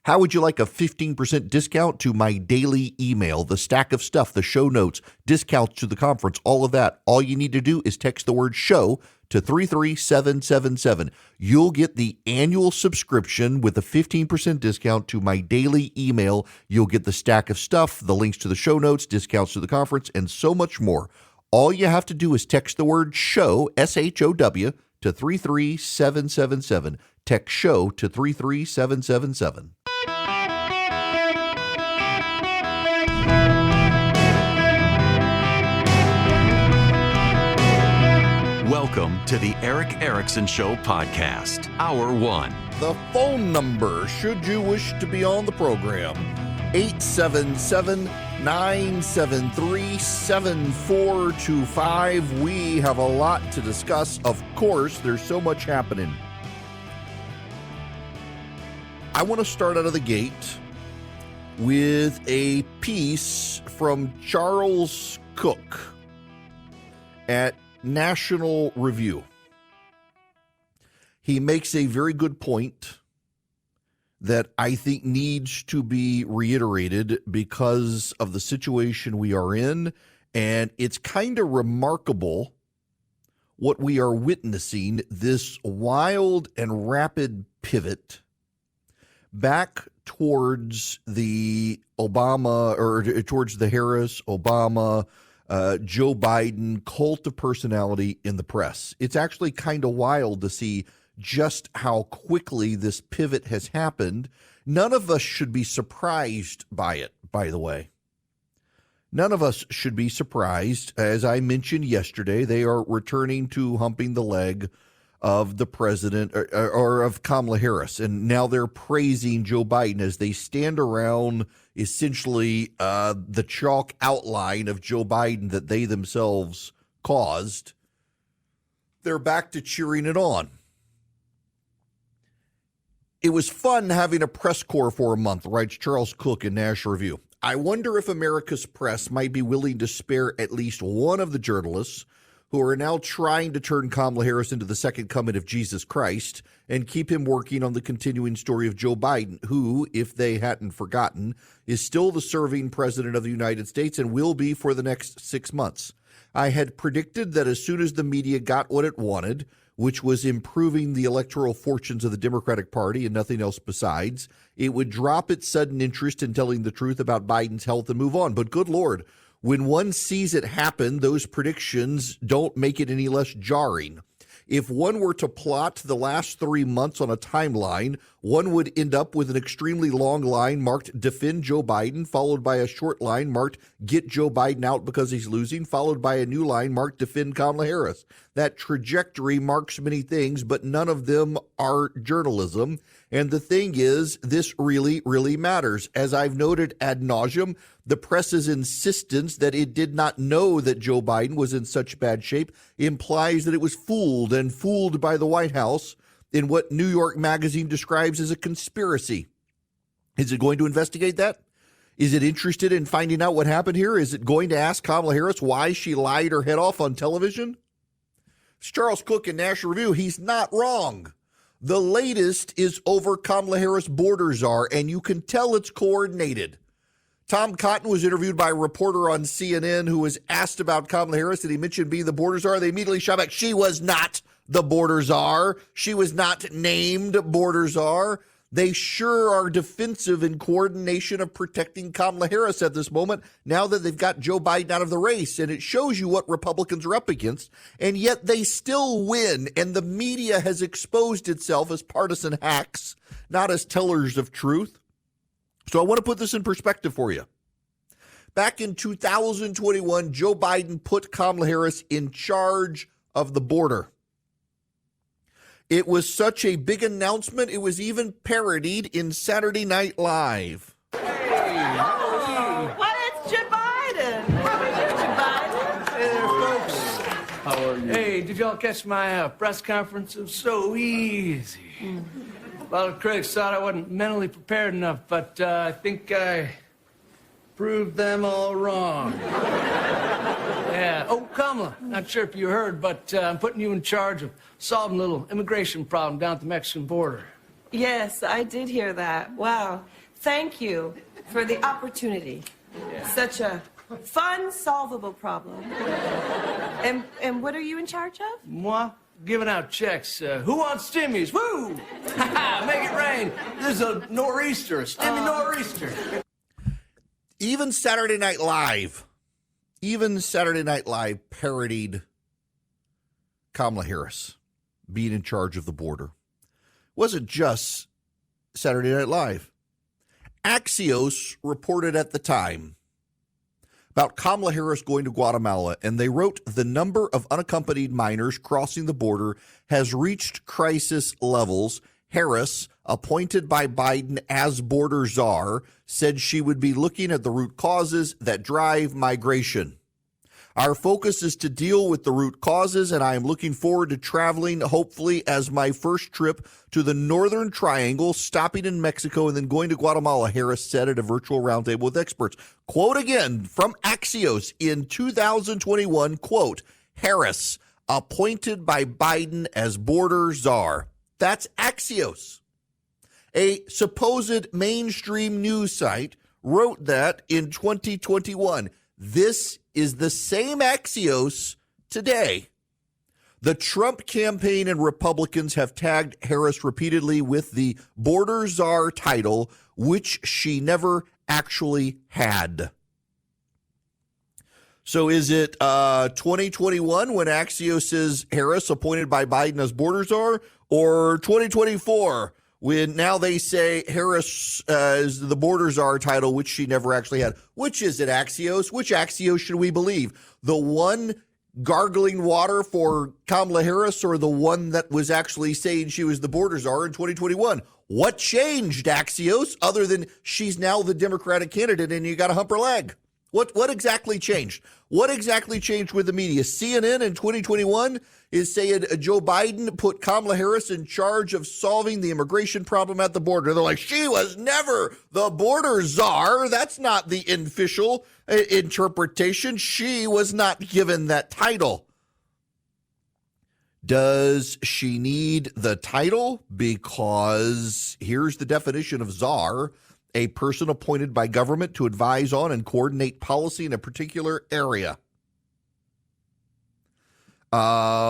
How would you like a 15% discount to my daily email, the stack of stuff, the show notes, discounts to the conference, all of that? All you need to do is text the word show to 33777. You'll get the annual subscription with a 15% discount to my daily email. You'll get the stack of stuff, the links to the show notes, discounts to the conference, and so much more. All you have to do is text the word show, SHOW, to 33777. Text show to 33777. Welcome to the Eric Erickson Show podcast, Hour 1. The phone number, should you wish to be on the program, 877-973-7425. We have a lot to discuss. Of course, there's so much happening. I want to start out of the gate with a piece from Charles Cook at National Review. He makes a very good point that I think needs to be reiterated because of the situation we are in, and it's kind of remarkable what we are witnessing, this wild and rapid pivot back towards the Obama, or towards the Harris, Obama, Joe Biden cult of personality in the press. It's actually kind of wild to see just how quickly this pivot has happened. None of us should be surprised by it, by the way. None of us should be surprised. As I mentioned yesterday, they are returning to humping the leg of the president or of Kamala Harris. And now they're praising Joe Biden as they stand around essentially the chalk outline of Joe Biden that they themselves caused. They're back to cheering it on. It was fun having a press corps for a month, writes Charles Cook in National Review. I wonder if America's press might be willing to spare at least one of the journalists who are now trying to turn Kamala Harris into the second coming of Jesus Christ and keep him working on the continuing story of Joe Biden, who, if they hadn't forgotten, is still the serving president of the United States and will be for the next 6 months. I had predicted that as soon as the media got what it wanted, which was improving the electoral fortunes of the Democratic Party and nothing else besides, it would drop its sudden interest in telling the truth about Biden's health and move on. But good Lord, when one sees it happen, those predictions don't make it any less jarring. If one were to plot the last 3 months on a timeline, one would end up with an extremely long line marked Defend Joe Biden, followed by a short line marked Get Joe Biden Out because he's losing, followed by a new line marked Defend Kamala Harris. That trajectory marks many things, but none of them are journalism. And the thing is, this really, really matters. As I've noted ad nauseum, the press's insistence that it did not know that Joe Biden was in such bad shape implies that it was fooled and fooled by the White House in what New York Magazine describes as a conspiracy. Is it going to investigate that? Is it interested in finding out what happened here? Is it going to ask Kamala Harris why she lied her head off on television? It's Charles Cook in National Review. He's not wrong. The latest is over Kamala Harris border czar, and you can tell it's coordinated. Tom Cotton was interviewed by a reporter on CNN who was asked about Kamala Harris, and he mentioned being the border czar. They immediately shot back, she was not the border czar. She was not named border czar. They sure are defensive in coordination of protecting Kamala Harris at this moment, now that they've got Joe Biden out of the race. And it shows you what Republicans are up against. And yet they still win. And the media has exposed itself as partisan hacks, not as tellers of truth. So I want to put this in perspective for you. Back in 2021, Joe Biden put Kamala Harris in charge of the border. It was such a big announcement, it was even parodied in Saturday Night Live. Hey, well, it's Joe Biden. How are you, Joe Biden? Hey there, folks. How are you? Hey, did y'all catch my press conference? It was so easy. A lot of critics thought I wasn't mentally prepared enough, but I think I proved them all wrong. Yeah. Oh, Kamala, not sure if you heard, but I'm putting you in charge of solving a little immigration problem down at the Mexican border. Yes, I did hear that. Wow. Thank you for the opportunity. Such a fun, solvable problem. And what are you in charge of? Moi? Giving out checks. Who wants stimmies? Woo! Make it rain. There's a nor'easter, a stimmy nor'easter. Even Saturday Night Live parodied Kamala Harris being in charge of the border. It wasn't just Saturday Night Live. Axios reported at the time about Kamala Harris going to Guatemala, and they wrote the number of unaccompanied minors crossing the border has reached crisis levels. Harris, appointed by Biden as border czar, said she would be looking at the root causes that drive migration. Our focus is to deal with the root causes, and I am looking forward to traveling, hopefully, as my first trip to the Northern Triangle, stopping in Mexico, and then going to Guatemala, Harris said at a virtual roundtable with experts. Quote again from Axios in 2021, quote, Harris, appointed by Biden as border czar. That's Axios. A supposed mainstream news site wrote that in 2021. This is the same Axios today. The Trump campaign and Republicans have tagged Harris repeatedly with the border czar title, which she never actually had. So is it 2021 when Axios says Harris appointed by Biden as border czar, or 2024 when now they say Harris is the border czar title, which she never actually had? Which is it, Axios? Which Axios should we believe? The one gargling water for Kamala Harris, or the one that was actually saying she was the border czar in 2021? What changed, Axios, other than she's now the Democratic candidate and you got to hump her leg? What exactly changed? What exactly changed with the media? CNN in 2021 is saying Joe Biden put Kamala Harris in charge of solving the immigration problem at the border. They're like, she was never the border czar. That's not the official interpretation. She was not given that title. Does she need the title? Because here's the definition of czar: a person appointed by government to advise on and coordinate policy in a particular area. Here's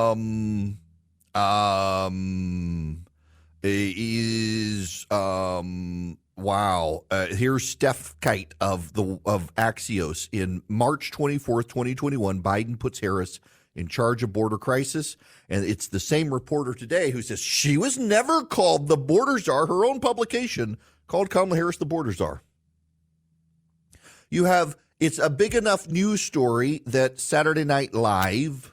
Steph Kite of Axios. In March 24th, 2021, Biden puts Harris in charge of border crisis. And it's the same reporter today who says she was never called the border czar. Her own publication called Kamala Harris the border czar. It's a big enough news story that Saturday Night Live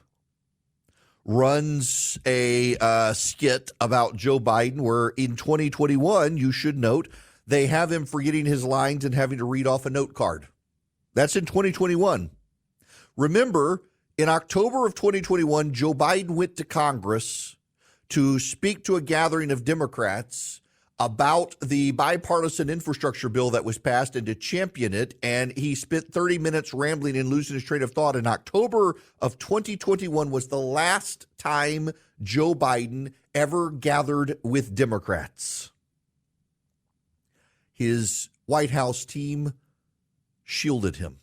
runs a skit about Joe Biden, where in 2021, you should note, they have him forgetting his lines and having to read off a note card. That's in 2021. Remember, in October of 2021, Joe Biden went to Congress to speak to a gathering of Democrats about the bipartisan infrastructure bill that was passed and to champion it. And he spent 30 minutes rambling and losing his train of thought. In October of 2021 was the last time Joe Biden ever gathered with Democrats. His White House team shielded him.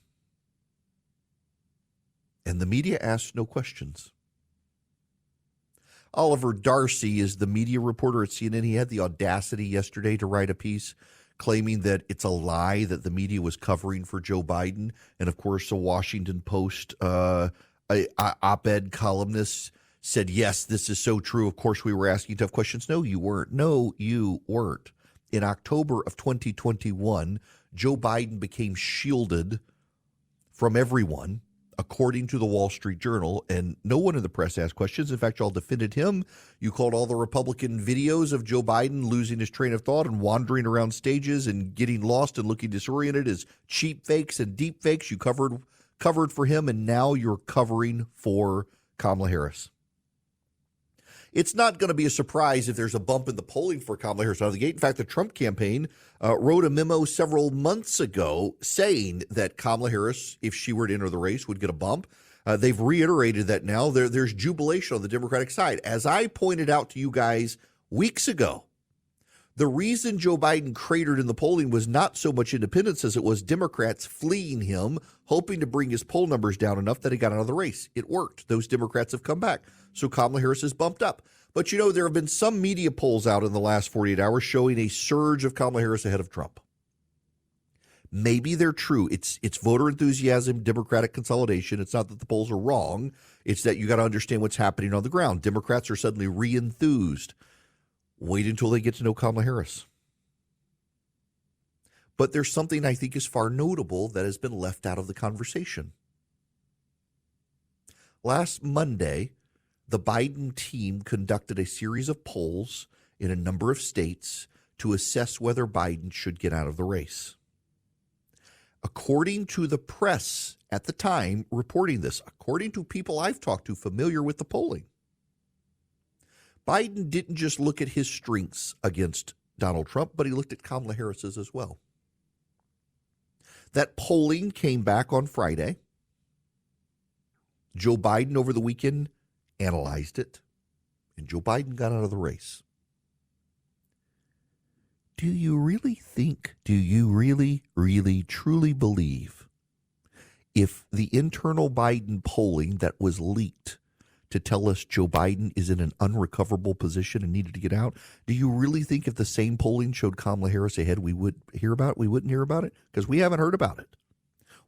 And the media asked no questions. Oliver Darcy is the media reporter at CNN. He had the audacity yesterday to write a piece claiming that it's a lie that the media was covering for Joe Biden. And, of course, the Washington Post op-ed columnist said, yes, this is so true. Of course, we were asking tough questions. No, you weren't. No, you weren't. In October of 2021, Joe Biden became shielded from everyone, according to the Wall Street Journal, and no one in the press asked questions. In fact, y'all defended him. You called all the Republican videos of Joe Biden losing his train of thought and wandering around stages and getting lost and looking disoriented as cheap fakes and deep fakes. You covered for him, and now you're covering for Kamala Harris. It's not going to be a surprise if there's a bump in the polling for Kamala Harris out of the gate. In fact, the Trump campaign wrote a memo several months ago saying that Kamala Harris, if she were to enter the race, would get a bump. They've reiterated that now. There's jubilation on the Democratic side. As I pointed out to you guys weeks ago, The reason Joe Biden cratered in the polling was not so much independents as it was Democrats fleeing him, hoping to bring his poll numbers down enough that he got out of the race. It worked. Those Democrats have come back. So Kamala Harris has bumped up. But, there have been some media polls out in the last 48 hours showing a surge of Kamala Harris ahead of Trump. Maybe they're true. It's voter enthusiasm, Democratic consolidation. It's not that the polls are wrong. It's that you got to understand what's happening on the ground. Democrats are suddenly re-enthused. Wait until they get to know Kamala Harris. But there's something I think is far notable that has been left out of the conversation. Last Monday, the Biden team conducted a series of polls in a number of states to assess whether Biden should get out of the race. According to the press at the time reporting this, according to people I've talked to familiar with the polling, Biden didn't just look at his strengths against Donald Trump, but he looked at Kamala Harris's as well. That polling came back on Friday. Joe Biden over the weekend analyzed it, and Joe Biden got out of the race. Do you really truly believe if the internal Biden polling that was leaked to tell us Joe Biden is in an unrecoverable position and needed to get out, do you really think if the same polling showed Kamala Harris ahead, we would hear about it? We wouldn't hear about it? Because we haven't heard about it.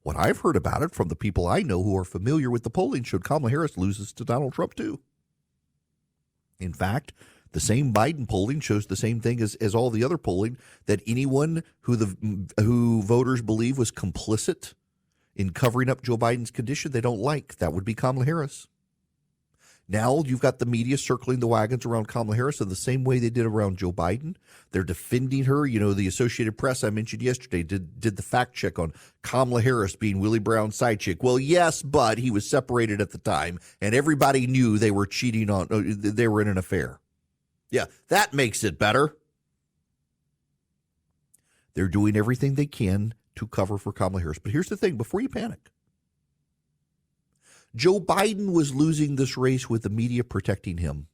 What I've heard about it from the people I know who are familiar with the polling showed Kamala Harris loses to Donald Trump too. In fact, the same Biden polling shows the same thing as all the other polling, that anyone who voters believe was complicit in covering up Joe Biden's condition they don't like, that would be Kamala Harris. Now you've got the media circling the wagons around Kamala Harris in the same way they did around Joe Biden. They're defending her. The Associated Press I mentioned yesterday did the fact check on Kamala Harris being Willie Brown's side chick. Well, yes, but he was separated at the time, and everybody knew they were cheating on. They were in an affair. Yeah, that makes it better. They're doing everything they can to cover for Kamala Harris. But here's the thing: before you panic, Joe Biden was losing this race with the media protecting him.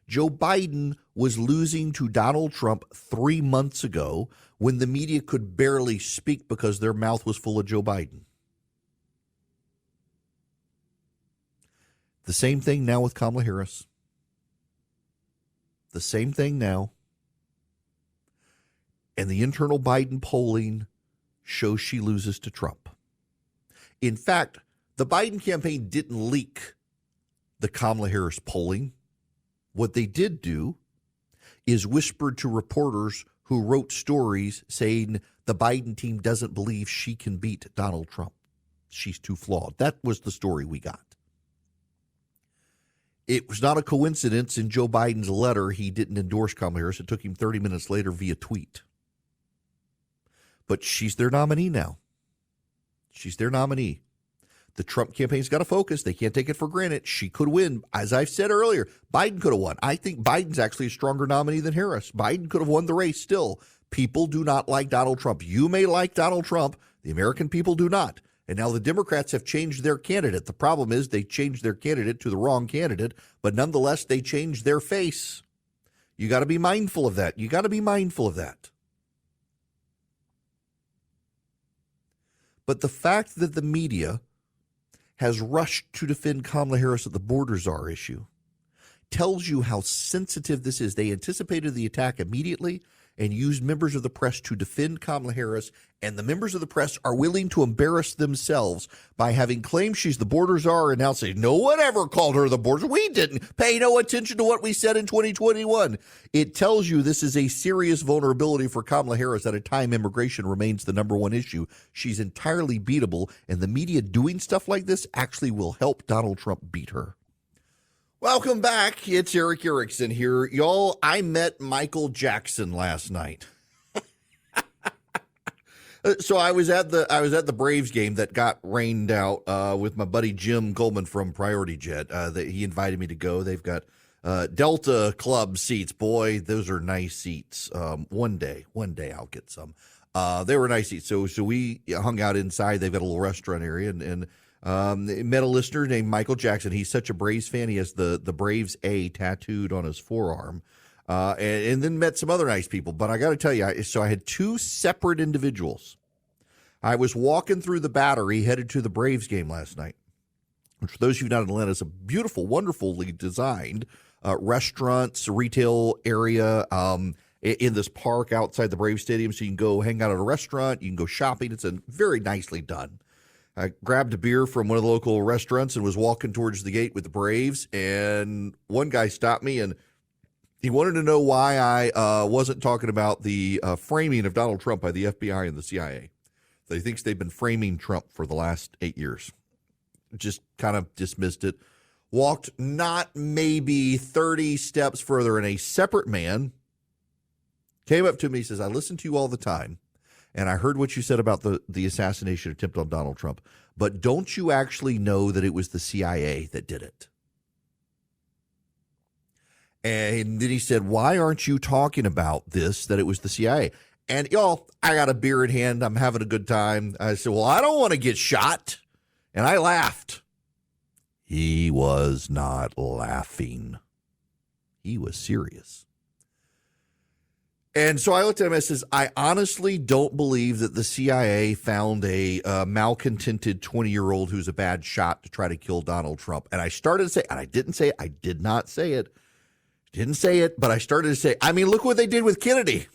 Joe Biden was losing to Donald Trump 3 months ago when the media could barely speak because their mouth was full of Joe Biden. The same thing now with Kamala Harris. The same thing now. And the internal Biden polling shows she loses to Trump. In fact, the Biden campaign didn't leak the Kamala Harris polling. What they did do is whispered to reporters who wrote stories saying the Biden team doesn't believe she can beat Donald Trump. She's too flawed. That was the story we got. It was not a coincidence in Joe Biden's letter he didn't endorse Kamala Harris. It took him 30 minutes later via tweet. But she's their nominee now. She's their nominee. The Trump campaign's got to focus. They can't take it for granted. She could win. As I've said earlier, Biden could have won. I think Biden's actually a stronger nominee than Harris. Biden could have won the race still. People do not like Donald Trump. You may like Donald Trump. The American people do not. And now the Democrats have changed their candidate. The problem is they changed their candidate to the wrong candidate, but nonetheless, they changed their face. You got to be mindful of that. You got to be mindful of that. But the fact that the media has rushed to defend Kamala Harris at the border czar issue tells you how sensitive this is. They anticipated the attack immediately and used members of the press to defend Kamala Harris, and the members of the press are willing to embarrass themselves by having claimed she's the border czar and now say, no one ever called her the border. We didn't pay no attention to what we said in 2021. It tells you this is a serious vulnerability for Kamala Harris at a time immigration remains the number one issue. She's entirely beatable, and the media doing stuff like this actually will help Donald Trump beat her. Welcome back. It's Eric Erickson here. Y'all, I met Michael Jackson last night. So I was at the Braves game that got rained out with my buddy Jim Goldman from Priority Jet. He invited me to go. They've got Delta Club seats. Boy, those are nice seats. One day I'll get some. They were nice seats. So we hung out inside. They've got a little restaurant area and met a listener named Michael Jackson. He's such a Braves fan. He has the Braves A tattooed on his forearm. and then met some other nice people. But I got to tell you, so I had two separate individuals. I was walking through the Battery, headed to the Braves game last night, which for those of you not in Atlanta is a beautiful, wonderfully designed restaurants, retail area in this park outside the Braves Stadium. So you can go hang out at a restaurant, you can go shopping. It's very nicely done. I grabbed a beer from one of the local restaurants and was walking towards the gate with the Braves, and one guy stopped me and he wanted to know why I wasn't talking about the framing of Donald Trump by the FBI and the CIA. So he thinks they've been framing Trump for the last 8 years. Just kind of dismissed it. Walked not maybe 30 steps further, and a separate man came up to me and says, I listen to you all the time, and I heard what you said about the assassination attempt on Donald Trump, but don't you actually know that it was the CIA that did it? And then he said, why aren't you talking about this, that it was the CIA? And y'all, I got a beer in hand. I'm having a good time. I said, well, I don't want to get shot. And I laughed. He was not laughing. He was serious. And so I looked at him and I says, I honestly don't believe that the CIA found a malcontented 20-year-old who's a bad shot to try to kill Donald Trump. And I started to say, and I didn't say it, I did not say it. Didn't say it, but I started to say, I mean, look what they did with Kennedy.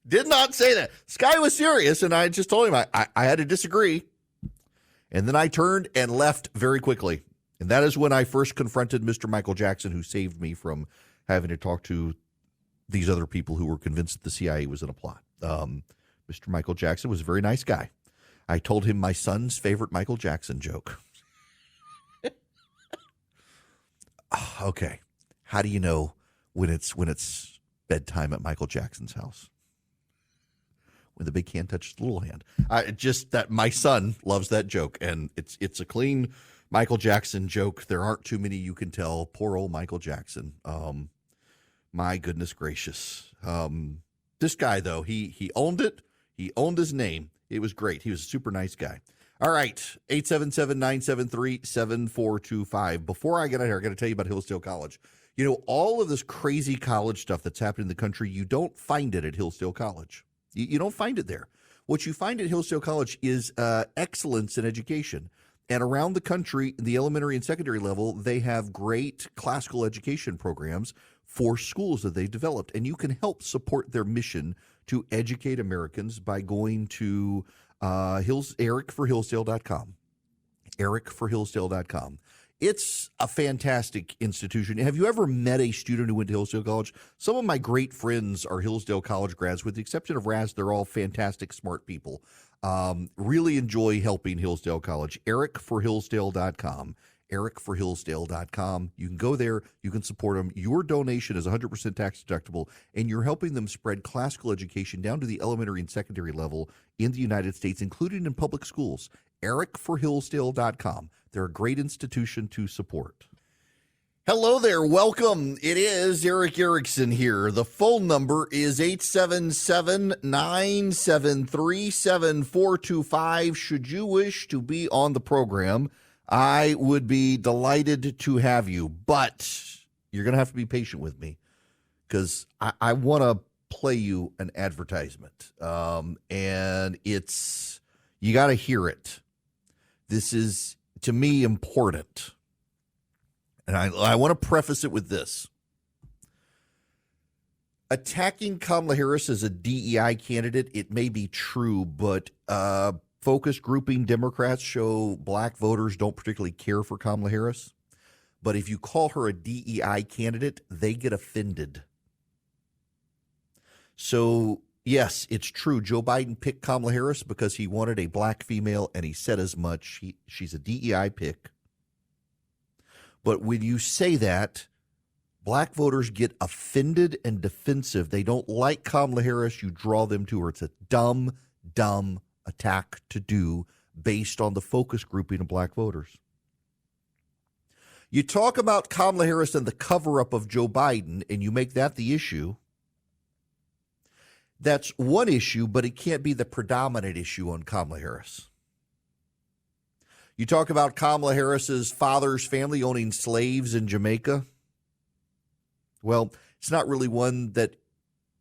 Did not say that. This guy was serious, and I just told him I had to disagree. And then I turned and left very quickly. And that is when I first confronted Mr. Michael Jackson, who saved me from having to talk to these other people who were convinced that the CIA was in a plot. Mr. Michael Jackson was a very nice guy. I told him my son's favorite Michael Jackson joke. Okay. How do you know when it's bedtime at Michael Jackson's house? When the big hand touches the little hand. Just that my son loves that joke, and it's a clean Michael Jackson joke. There aren't too many you can tell. Poor old Michael Jackson. My goodness gracious. This guy, though, he owned it. He owned his name. It was great. He was a super nice guy. All right, 877-973-7425. Before I get out here, I got to tell you about Hillsdale College. You know, all of this crazy college stuff that's happening in the country, you don't find it at Hillsdale College. You don't find it there. What you find at Hillsdale College is excellence in education. And around the country, the elementary and secondary level, they have great classical education programs for schools that they've developed. And you can help support their mission to educate Americans by going to ericforhillsdale.com. ericforhillsdale.com. It's a fantastic institution. Have you ever met a student who went to Hillsdale College? Some of my great friends are Hillsdale College grads. With the exception of Raz, they're all fantastic, smart people. Really enjoy helping Hillsdale College. ericforhillsdale.com. ericforhillsdale.com. You can go there. You can support them. Your donation is 100% tax deductible, and you're helping them spread classical education down to the elementary and secondary level in the United States, including in public schools. ericforhillsdale.com. They're a great institution to support. Hello there. Welcome. It is Eric Erickson here. The phone number is 877-973-7425. Should you wish to be on the program, I would be delighted to have you, but you're going to have to be patient with me because I want to play you an advertisement, and you got to hear it. This is, to me, important, and I want to preface it with this. Attacking Kamala Harris as a DEI candidate, it may be true, but focus grouping Democrats show black voters don't particularly care for Kamala Harris. But if you call her a DEI candidate, they get offended. So, yes, it's true. Joe Biden picked Kamala Harris because he wanted a black female, and he said as much. She's a DEI pick. But when you say that, black voters get offended and defensive. They don't like Kamala Harris. You draw them to her. It's a dumb attack to do based on the focus grouping of black voters. You talk about Kamala Harris and the cover-up of Joe Biden, and you make that the issue. That's one issue, but it can't be the predominant issue on Kamala Harris. You talk about Kamala Harris's father's family owning slaves in Jamaica. Well, it's not really one that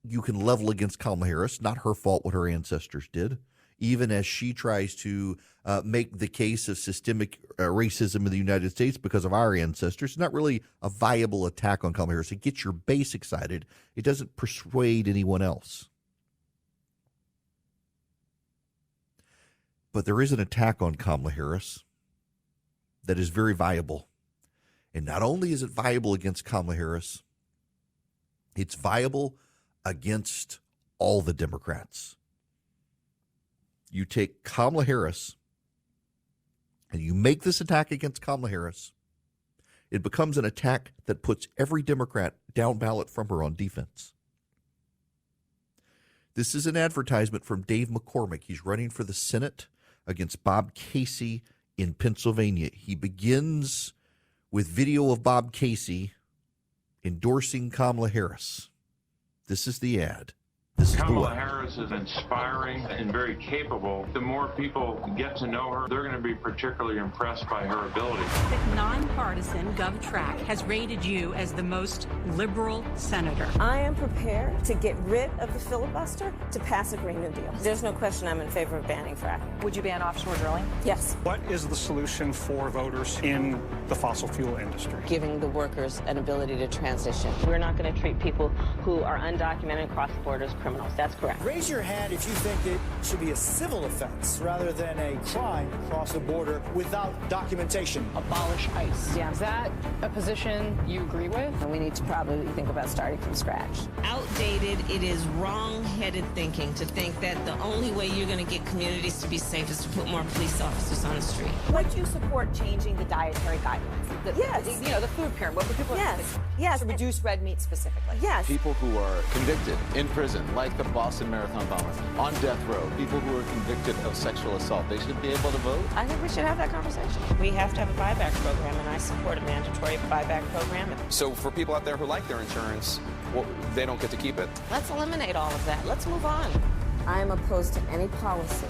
you can level against Kamala Harris. Not her fault what her ancestors did. Even as she tries to make the case of systemic racism in the United States because of our ancestors, it's not really a viable attack on Kamala Harris. It gets your base excited. It doesn't persuade anyone else. But there is an attack on Kamala Harris that is very viable. And not only is it viable against Kamala Harris, it's viable against all the Democrats. You take Kamala Harris and you make this attack against Kamala Harris, it becomes an attack that puts every Democrat down ballot from her on defense. This is an advertisement from Dave McCormick. He's running for the Senate against Bob Casey in Pennsylvania. He begins with video of Bob Casey endorsing Kamala Harris. This is the ad. This is Kamala Harris is inspiring and very capable. The more people get to know her, they're going to be particularly impressed by her ability. The nonpartisan GovTrack has rated you as the most liberal senator. I am prepared to get rid of the filibuster to pass a Green New Deal. There's no question I'm in favor of banning fracking. Would you ban offshore drilling? Yes. What is the solution for voters in the fossil fuel industry? Giving the workers an ability to transition. We're not going to treat people who are undocumented across the border as criminals. That's correct. Raise your hand if you think it should be a civil offense rather than a crime across the border without documentation. Abolish ICE. Yeah. Is that a position you agree with? And we need to probably think about starting from scratch. Outdated, it is wrong-headed thinking to think that the only way you're going to get communities to be safe is to put more police officers on the street. Would you support changing the dietary guidelines? Yes. The food pyramid. What would people Yes. to reduce red meat specifically? Yes. People who are convicted in prison, like the Boston Marathon bomber, on death row, people who are convicted of sexual assault, they should be able to vote? I think we should have that conversation. We have to have a buyback program, and I support a mandatory buyback program. So for people out there who like their insurance, well, they don't get to keep it. Let's eliminate all of that. Let's move on. I am opposed to any policy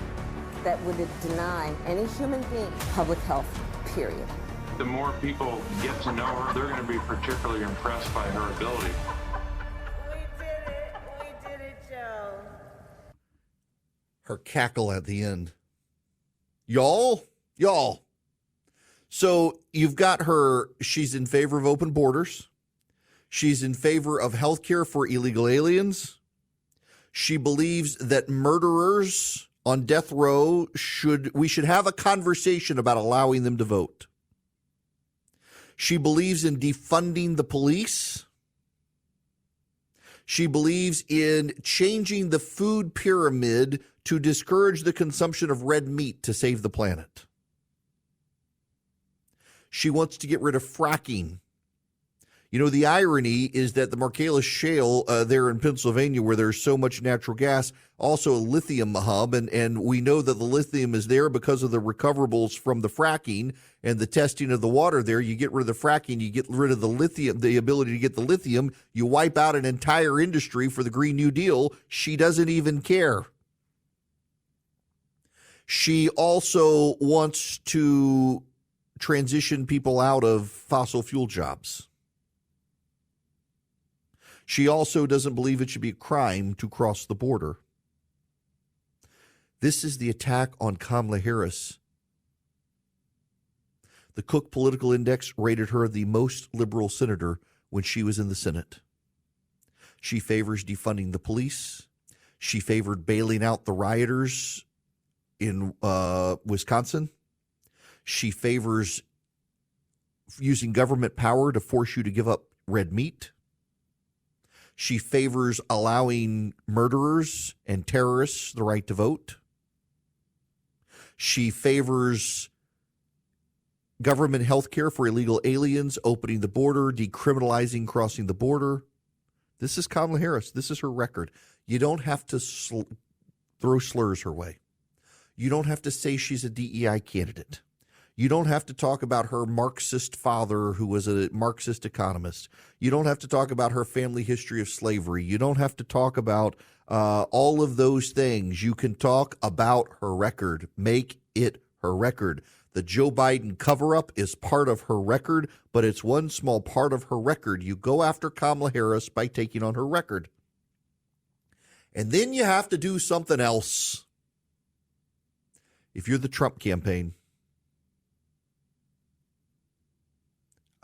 that would deny any human being public health, period. The more people get to know her, they're going to be particularly impressed by her ability. We did it, Joe. Her cackle at the end. Y'all. So you've got her, she's in favor of open borders. She's in favor of health care for illegal aliens. She believes that murderers on death row we should have a conversation about allowing them to vote. She believes in defunding the police. She believes in changing the food pyramid to discourage the consumption of red meat to save the planet. She wants to get rid of fracking. You know, the irony is that the Marcellus Shale there in Pennsylvania, where there's so much natural gas, also a lithium hub, and we know that the lithium is there because of the recoverables from the fracking and the testing of the water there. You get rid of the fracking, you get rid of the lithium, the ability to get the lithium, you wipe out an entire industry for the Green New Deal. She doesn't even care. She also wants to transition people out of fossil fuel jobs. She also doesn't believe it should be a crime to cross the border. This is the attack on Kamala Harris. The Cook Political Index rated her the most liberal senator when she was in the Senate. She favors defunding the police. She favored bailing out the rioters in Wisconsin. She favors using government power to force you to give up red meat. She favors allowing murderers and terrorists the right to vote. She favors government health care for illegal aliens, opening the border, decriminalizing crossing the border. This is Kamala Harris. This is her record. You don't have to throw slurs her way. You don't have to say she's a DEI candidate. You don't have to talk about her Marxist father who was a Marxist economist. You don't have to talk about her family history of slavery. You don't have to talk about all of those things. You can talk about her record. Make it her record. The Joe Biden cover-up is part of her record, but it's one small part of her record. You go after Kamala Harris by taking on her record. And then you have to do something else. If you're the Trump campaign,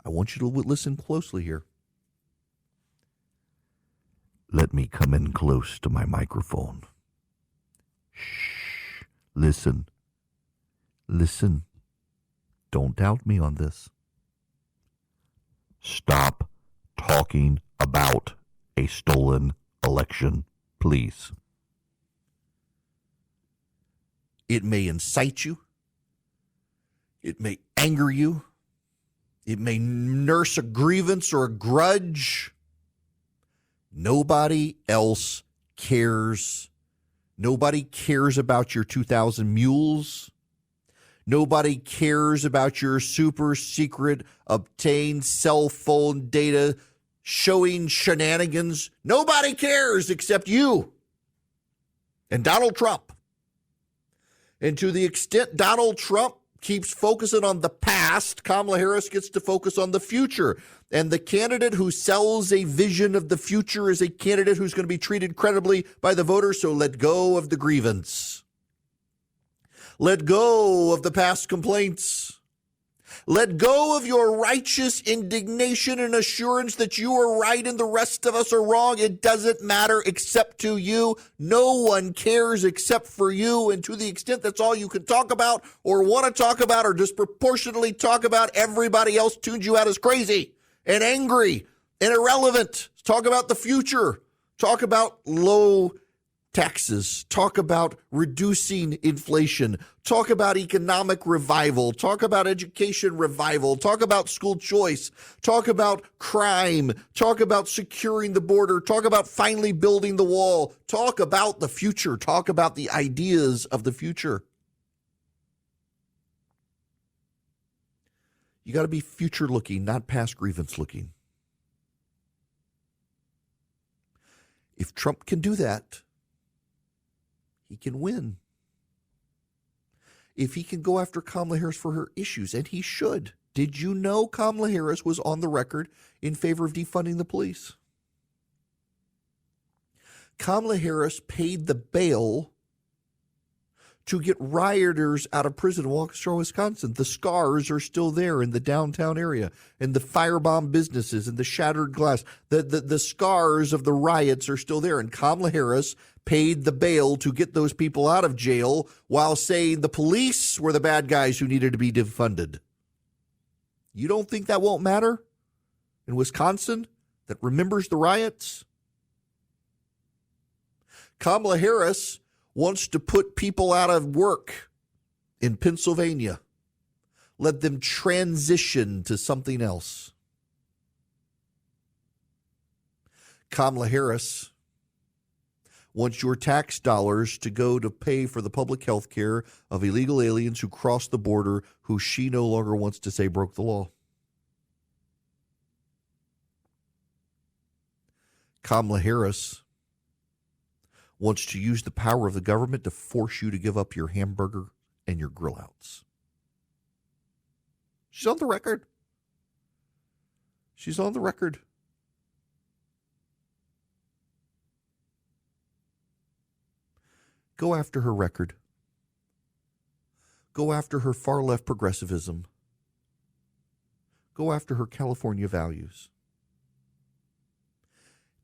I want you to listen closely here. Let me come in close to my microphone. Shh. Listen. Listen. Don't doubt me on this. Stop talking about a stolen election, please. It may incite you. It may anger you. It may nurse a grievance or a grudge. Nobody else cares. Nobody cares about your 2,000 mules. Nobody cares about your super secret obtained cell phone data showing shenanigans. Nobody cares except you and Donald Trump. And to the extent Donald Trump keeps focusing on the past, Kamala Harris gets to focus on the future. And the candidate who sells a vision of the future is a candidate who's going to be treated credibly by the voters. So let go of the grievance. Let go of the past complaints. Let go of your righteous indignation and assurance that you are right and the rest of us are wrong. It doesn't matter except to you. No one cares except for you. And to the extent that's all you can talk about or want to talk about or disproportionately talk about, everybody else tunes you out as crazy and angry and irrelevant. Talk about the future. Talk about low taxes, talk about reducing inflation, talk about economic revival, talk about education revival, talk about school choice, talk about crime, talk about securing the border, talk about finally building the wall, talk about the future, talk about the ideas of the future. You got to be future looking, not past grievance looking. If Trump can do that, he can win. If he can go after Kamala Harris for her issues, and he should. Did you know Kamala Harris was on the record in favor of defunding the police? Kamala Harris paid the bail to get rioters out of prison in Waukesha, Wisconsin. The scars are still there in the downtown area, and the firebomb businesses and the shattered glass. The scars of the riots are still there, and Kamala Harris paid the bail to get those people out of jail while saying the police were the bad guys who needed to be defunded. You don't think that won't matter in Wisconsin that remembers the riots? Kamala Harris wants to put people out of work in Pennsylvania. Let them transition to something else. Kamala Harris wants your tax dollars to go to pay for the public health care of illegal aliens who cross the border, who she no longer wants to say broke the law. Kamala Harris wants to use the power of the government to force you to give up your hamburger and your grill outs. She's on the record. She's on the record. Go after her record. Go after her far-left progressivism. Go after her California values.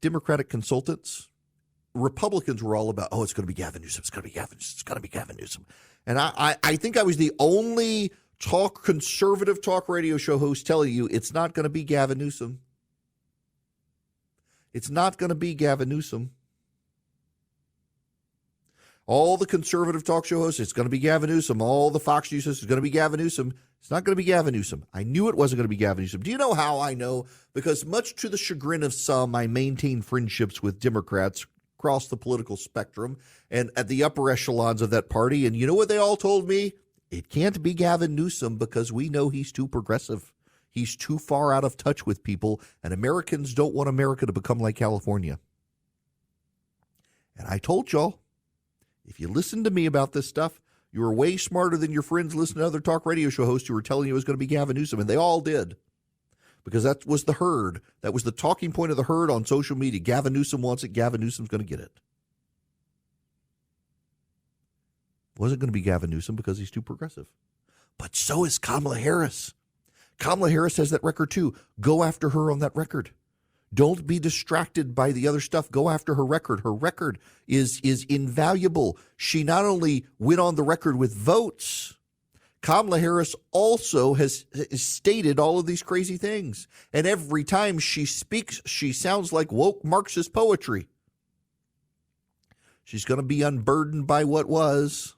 Democratic consultants, Republicans were all about, it's going to be Gavin Newsom, it's going to be Gavin Newsom, it's going to be Gavin Newsom. And I think I was the only conservative talk radio show host telling you it's not going to be Gavin Newsom. It's not going to be Gavin Newsom. All the conservative talk show hosts, it's going to be Gavin Newsom. All the Fox News hosts, it's going to be Gavin Newsom. It's not going to be Gavin Newsom. I knew it wasn't going to be Gavin Newsom. Do you know how I know? Because much to the chagrin of some, I maintain friendships with Democrats across the political spectrum and at the upper echelons of that party. And you know what they all told me? It can't be Gavin Newsom because we know he's too progressive. He's too far out of touch with people, and Americans don't want America to become like California. And I told y'all, if you listen to me about this stuff, You were way smarter than your friends listening to other talk radio show hosts who were telling you it was going to be Gavin Newsom, and they all did. Because that was the herd. That was the talking point of the herd on social media. Gavin Newsom wants it. Gavin Newsom's going to get it. Wasn't going to be Gavin Newsom because he's too progressive. But so is Kamala Harris. Kamala Harris has that record too. Go after her on that record. Don't be distracted by the other stuff. Go after her record. Her record is invaluable. She not only went on the record with votes, Kamala Harris also has stated all of these crazy things. And every time she speaks, she sounds like woke Marxist poetry. She's going to be unburdened by what was.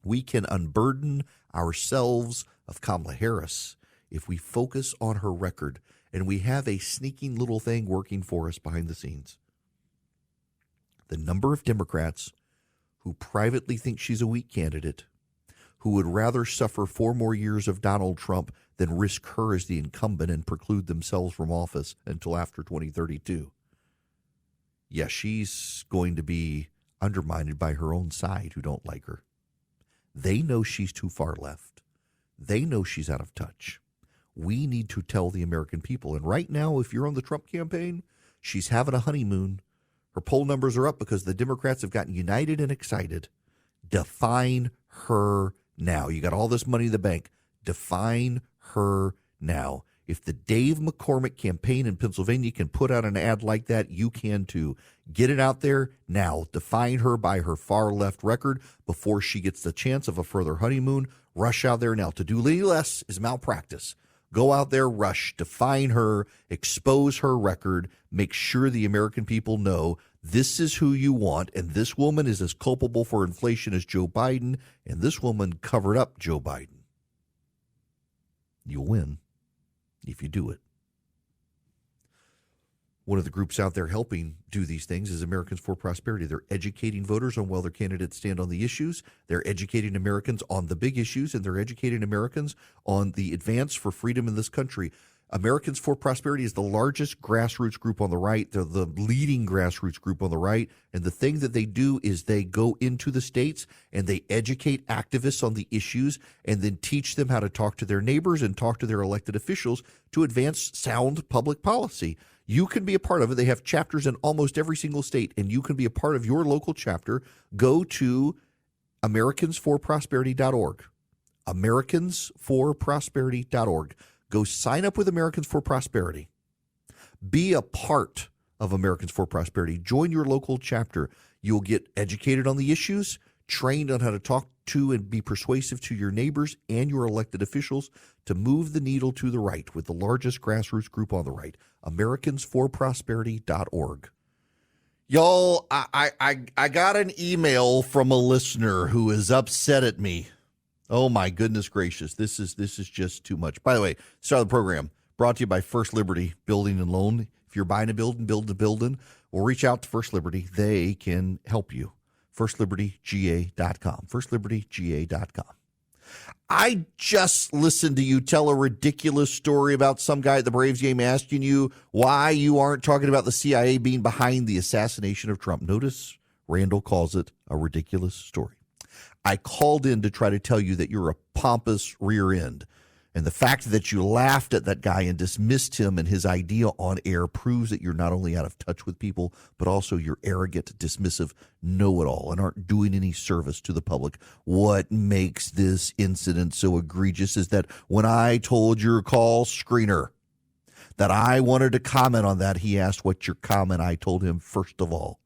We can unburden ourselves of Kamala Harris if we focus on her record. And we have a sneaking little thing working for us behind the scenes. The number of Democrats who privately think she's a weak candidate, who would rather suffer 4 more years of Donald Trump than risk her as the incumbent and preclude themselves from office until after 2032. Yeah, she's going to be undermined by her own side who don't like her. They know she's too far left. They know she's out of touch. We need to tell the American people. And right now, if you're on the Trump campaign, she's having a honeymoon. Her poll numbers are up because the Democrats have gotten united and excited. Define her now. You got all this money in the bank. Define her now. If the Dave McCormick campaign in Pennsylvania can put out an ad like that, you can too. Get it out there now. Define her by her far left record before she gets the chance of a further honeymoon. Rush out there now. To do any less is malpractice. Go out there, rush, define her, expose her record, make sure the American people know this is who you want, and this woman is as culpable for inflation as Joe Biden, and this woman covered up Joe Biden. You'll win if you do it. One of the groups out there helping do these things is Americans for Prosperity. They're educating voters on where their candidates stand on the issues. They're educating Americans on the big issues, and they're educating Americans on the advance for freedom in this country. Americans for Prosperity is the largest grassroots group on the right. They're the leading grassroots group on the right. And the thing that they do is they go into the states and they educate activists on the issues and then teach them how to talk to their neighbors and talk to their elected officials to advance sound public policy. You can be a part of it. They have chapters in almost every single state, and you can be a part of your local chapter. Go to AmericansForProsperity.org. AmericansForProsperity.org. Go sign up with Americans for Prosperity. Be a part of Americans for Prosperity. Join your local chapter. You'll get educated on the issues, trained on how to talk to and be persuasive to your neighbors and your elected officials to move the needle to the right with the largest grassroots group on the right, AmericansForProsperity.org. Y'all, I got an email from a listener who is upset at me. Oh my goodness gracious, this is just too much. By the way, start of the program brought to you by First Liberty Building and Loan. If you're buying a building, build a building, or reach out to First Liberty, they can help you. FirstLibertyGA.com. FirstLibertyGA.com. I just listened to you tell a ridiculous story about some guy at the Braves game asking you why you aren't talking about the CIA being behind the assassination of Trump. Notice Randall calls it a ridiculous story. I called in to try to tell you that you're a pompous rear end. And the fact that you laughed at that guy and dismissed him and his idea on air proves that you're not only out of touch with people, but also you're arrogant, dismissive, know-it-all, and aren't doing any service to the public. What makes this incident so egregious is that when I told your call screener that I wanted to comment on that, he asked what's your comment. I told him, first of all,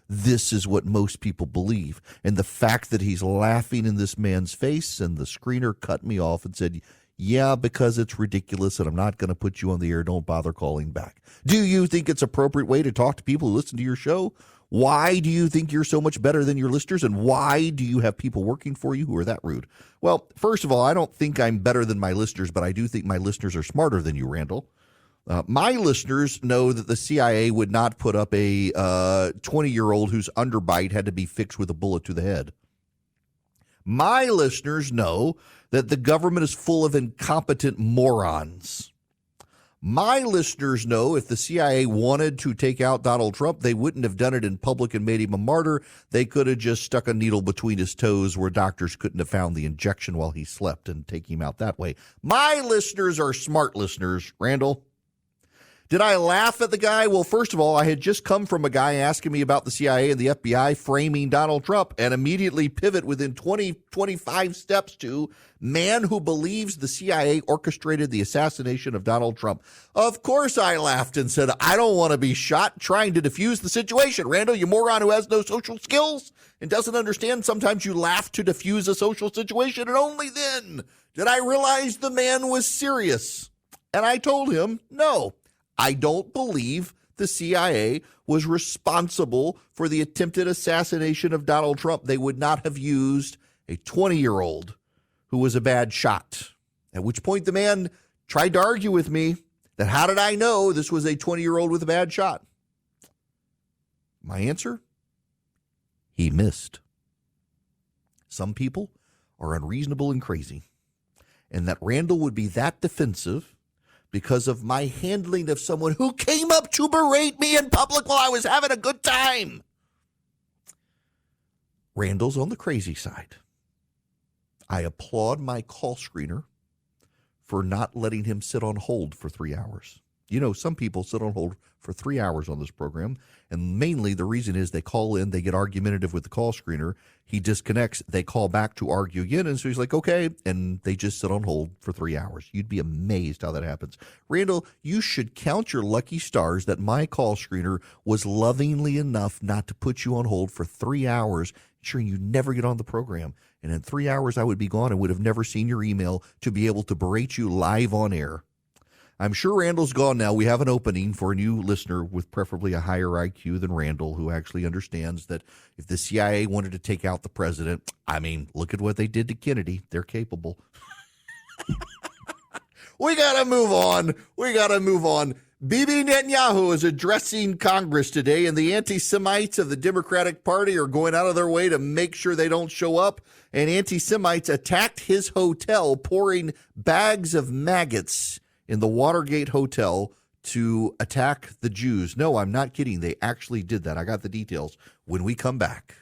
this is what most people believe. And the fact that he's laughing in this man's face and the screener cut me off and said, yeah, because it's ridiculous and I'm not going to put you on the air. Don't bother calling back. Do you think it's an appropriate way to talk to people who listen to your show? Why do you think you're so much better than your listeners? And why do you have people working for you who are that rude? Well, first of all, I don't think I'm better than my listeners, but I do think my listeners are smarter than you, Randall. My listeners know that the CIA would not put up a 20-year-old whose underbite had to be fixed with a bullet to the head. My listeners know that the government is full of incompetent morons. My listeners know if the CIA wanted to take out Donald Trump, they wouldn't have done it in public and made him a martyr. They could have just stuck a needle between his toes where doctors couldn't have found the injection while he slept and take him out that way. My listeners are smart listeners, Randall. Did I laugh at the guy? Well, first of all, I had just come from a guy asking me about the CIA and the FBI framing Donald Trump and immediately pivot within 25 steps to man who believes the CIA orchestrated the assassination of Donald Trump. Of course I laughed and said, I don't want to be shot trying to defuse the situation. Randall, you moron who has no social skills and doesn't understand. Sometimes you laugh to defuse a social situation, and only then did I realize the man was serious. And I told him, no. I don't believe the CIA was responsible for the attempted assassination of Donald Trump. They would not have used a 20-year-old who was a bad shot. At which point the man tried to argue with me that how did I know this was a 20-year-old with a bad shot? My answer? He missed. Some people are unreasonable and crazy. And that Randall would be that defensive because of my handling of someone who came up to berate me in public while I was having a good time. Randall's on the crazy side. I applaud my call screener for not letting him sit on hold for 3 hours. You know, some people sit on hold for 3 hours on this program, and mainly the reason is they call in, they get argumentative with the call screener, he disconnects, they call back to argue again, and so he's like, okay, and they just sit on hold for 3 hours. You'd be amazed how that happens. Randall, you should count your lucky stars that my call screener was lovingly enough not to put you on hold for 3 hours, ensuring you never get on the program. And in 3 hours, I would be gone and would have never seen your email to be able to berate you live on air. I'm sure Randall's gone now. We have an opening for a new listener with preferably a higher IQ than Randall, who actually understands that if the CIA wanted to take out the president, I mean, look at what they did to Kennedy. They're capable. We got to move on. Bibi Netanyahu is addressing Congress today, and the anti-Semites of the Democratic Party are going out of their way to make sure they don't show up. And anti-Semites attacked his hotel, pouring bags of maggots in the Watergate Hotel to attack the Jews. No, I'm not kidding. They actually did that. I got the details when we come back.